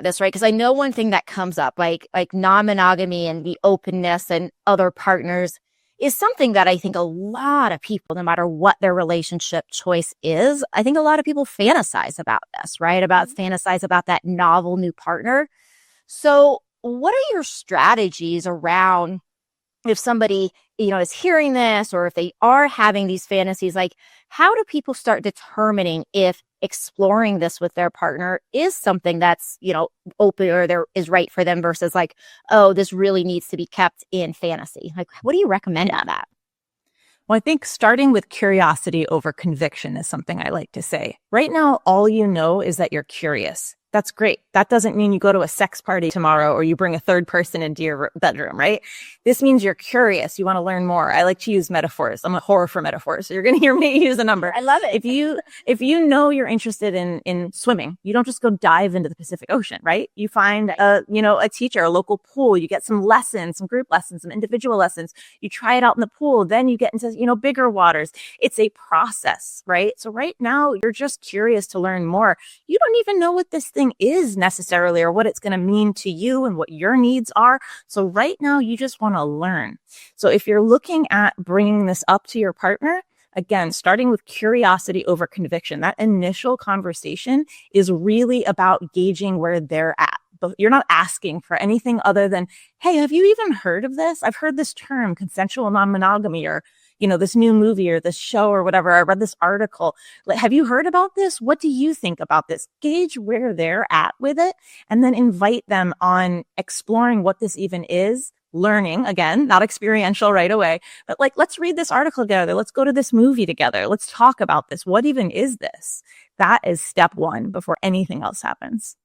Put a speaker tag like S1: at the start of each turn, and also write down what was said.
S1: this, right? Because I know one thing that comes up, like non-monogamy and the openness and other partners is something that I think a lot of people, no matter what their relationship choice is, I think a lot of people fantasize about this, right? Fantasize about that novel new partner. So what are your strategies around if somebody, is hearing this, or if they are having these fantasies, like how do people start determining if exploring this with their partner is something that's, open or there is right for them versus like, oh, this really needs to be kept in fantasy? Like, what do you recommend on that?
S2: Well, I think starting with curiosity over conviction is something I like to say. Right now, all you know is that you're curious. That's great. That doesn't mean you go to a sex party tomorrow or you bring a third person into your bedroom, right? This means you're curious. You want to learn more. I like to use metaphors. I'm a whore for metaphors. So you're going to hear me use a number.
S1: I love it.
S2: If you know you're interested in swimming, you don't just go dive into the Pacific Ocean, right? You find a teacher, a local pool, you get some lessons, some group lessons, some individual lessons. You try it out in the pool, then you get into, bigger waters. It's a process, right? So right now you're just curious to learn more. You don't even know what this thing is necessarily or what it's going to mean to you and what your needs are. So right now you just want to learn. So if you're looking at bringing this up to your partner, again, starting with curiosity over conviction, that initial conversation is really about gauging where they're at. But you're not asking for anything other than, hey, have you even heard of this? I've heard this term, consensual non-monogamy, or this new movie or this show or whatever. I read this article. Like, have you heard about this? What do you think about this? Gauge where they're at with it and then invite them on exploring what this even is. Learning, again, not experiential right away, but like, let's read this article together. Let's go to this movie together. Let's talk about this. What even is this? That is step one before anything else happens.